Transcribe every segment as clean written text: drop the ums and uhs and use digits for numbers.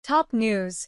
Top news.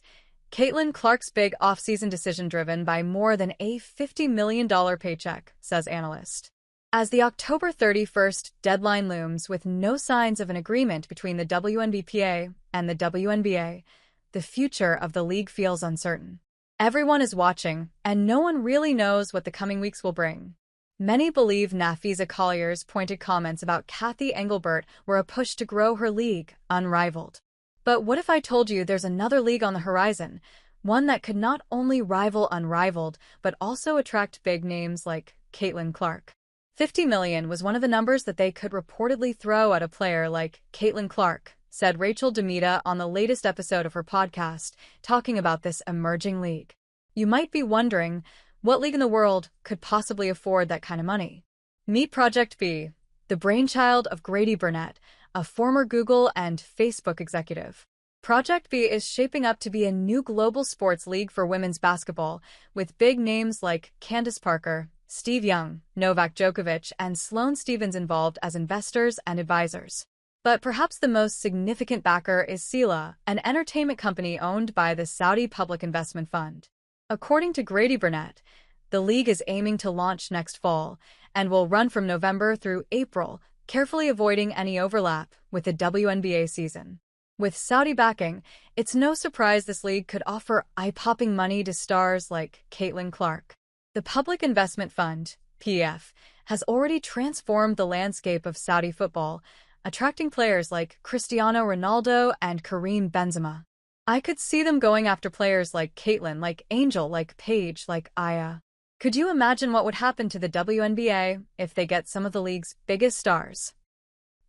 Caitlin Clark's big offseason decision driven by more than a $50 million paycheck, says Analyst. As the October 31st deadline looms with no signs of an agreement between the WNBA and the WNBA, the future of the league feels uncertain. Everyone is watching, and no one really knows what the coming weeks will bring. Many believe Nafisa Collier's pointed comments about Kathy Engelbert were a push to grow her league, unrivaled. But what if I told you there's another league on the horizon, one that could not only rival unrivaled, but also attract big names like Caitlin Clark? 50 million was one of the numbers that they could reportedly throw at a player like Caitlin Clark, said Rachel Demita on the latest episode of her podcast, talking about this emerging league. You might be wondering, what league in the world could possibly afford that kind of money? Meet Project B, the brainchild of Grady Burnett, a former Google and Facebook executive. Project B is shaping up to be a new global sports league for women's basketball, with big names like Candace Parker, Steve Young, Novak Djokovic, and Sloane Stephens involved as investors and advisors. But perhaps the most significant backer is Sila, an entertainment company owned by the Saudi Public Investment Fund. According to Grady Burnett, the league is aiming to launch next fall and will run from November through April, carefully avoiding any overlap with the WNBA season. With Saudi backing, it's no surprise this league could offer eye-popping money to stars like Caitlin Clark. The Public Investment Fund, PF, has already transformed the landscape of Saudi football, attracting players like Cristiano Ronaldo and Karim Benzema. I could see them going after players like Caitlin, like Angel, like Paige, like Aya. Could you imagine what would happen to the WNBA if they get some of the league's biggest stars?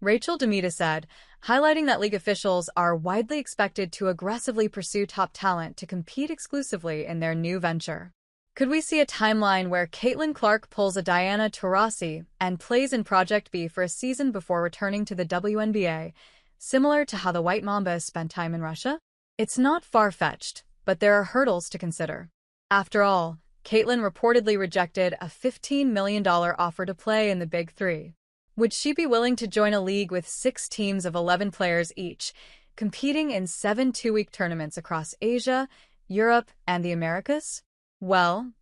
Rachel Demita said, highlighting that league officials are widely expected to aggressively pursue top talent to compete exclusively in their new venture. Could we see a timeline where Caitlin Clark pulls a Diana Taurasi and plays in Project B for a season before returning to the WNBA, similar to how the White Mamba spent time in Russia? It's not far-fetched, but there are hurdles to consider. After all, Caitlin reportedly rejected a $15 million offer to play in the Big Three. Would she be willing to join a league with 6 teams of 11 players each, competing in 7 two-week tournaments across Asia, Europe, and the Americas? Well,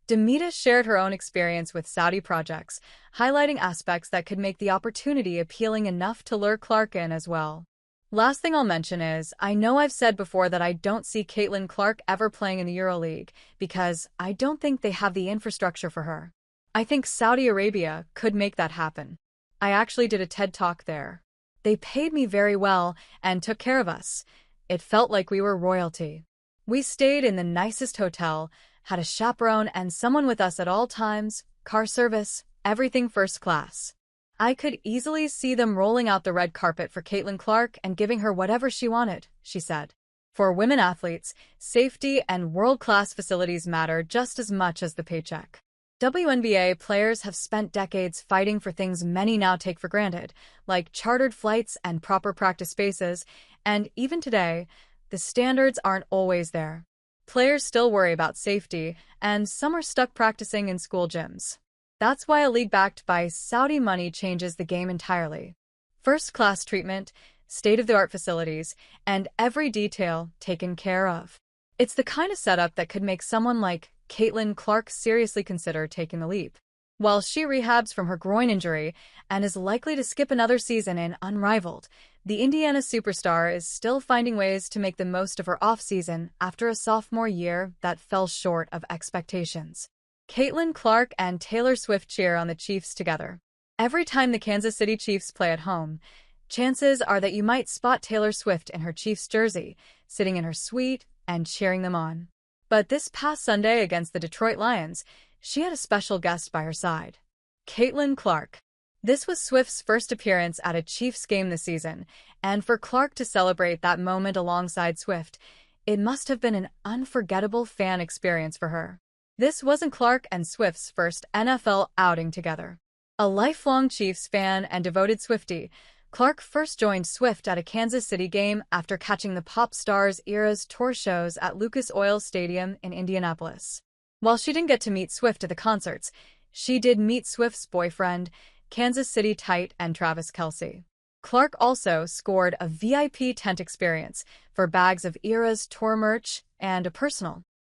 Demita shared her own experience with Saudi projects, highlighting aspects that could make the opportunity appealing enough to lure Clark in as well. Last thing I'll mention is, I know I've said before that I don't see Caitlin Clark ever playing in the EuroLeague because I don't think they have the infrastructure for her. I think Saudi Arabia could make that happen. I actually did a TED Talk there. They paid me very well and took care of us. It felt like we were royalty. We stayed in the nicest hotel, had a chaperone and someone with us at all times, car service, everything first class. I could easily see them rolling out the red carpet for Caitlin Clark and giving her whatever she wanted, she said. For women athletes, safety and world-class facilities matter just as much as the paycheck. WNBA players have spent decades fighting for things many now take for granted, like chartered flights and proper practice spaces, and even today, the standards aren't always there. Players still worry about safety, and some are stuck practicing in school gyms. That's why a league backed by Saudi money changes the game entirely. First-class treatment, state-of-the-art facilities, and every detail taken care of. It's the kind of setup that could make someone like Caitlin Clark seriously consider taking the leap. While she rehabs from her groin injury and is likely to skip another season in Unrivaled, the Indiana superstar is still finding ways to make the most of her offseason after a sophomore year that fell short of expectations. Caitlin Clark and Taylor Swift cheer on the Chiefs together. Every time the Kansas City Chiefs play at home, chances are that you might spot Taylor Swift in her Chiefs jersey, sitting in her suite and cheering them on. But this past Sunday against the Detroit Lions, she had a special guest by her side. Caitlin Clark. This was Swift's first appearance at a Chiefs game this season, and for Clark to celebrate that moment alongside Swift, it must have been an unforgettable fan experience for her. This wasn't Clark and Swift's first NFL outing together. A lifelong Chiefs fan and devoted Swiftie, Clark first joined Swift at a Kansas City game after catching the pop star's era's tour shows at Lucas Oil Stadium in Indianapolis. While she didn't get to meet Swift at the concerts, she did meet Swift's boyfriend, Kansas City tight end Travis Kelce. Clark also scored a VIP tent experience for bags of Era's tour merch and a personal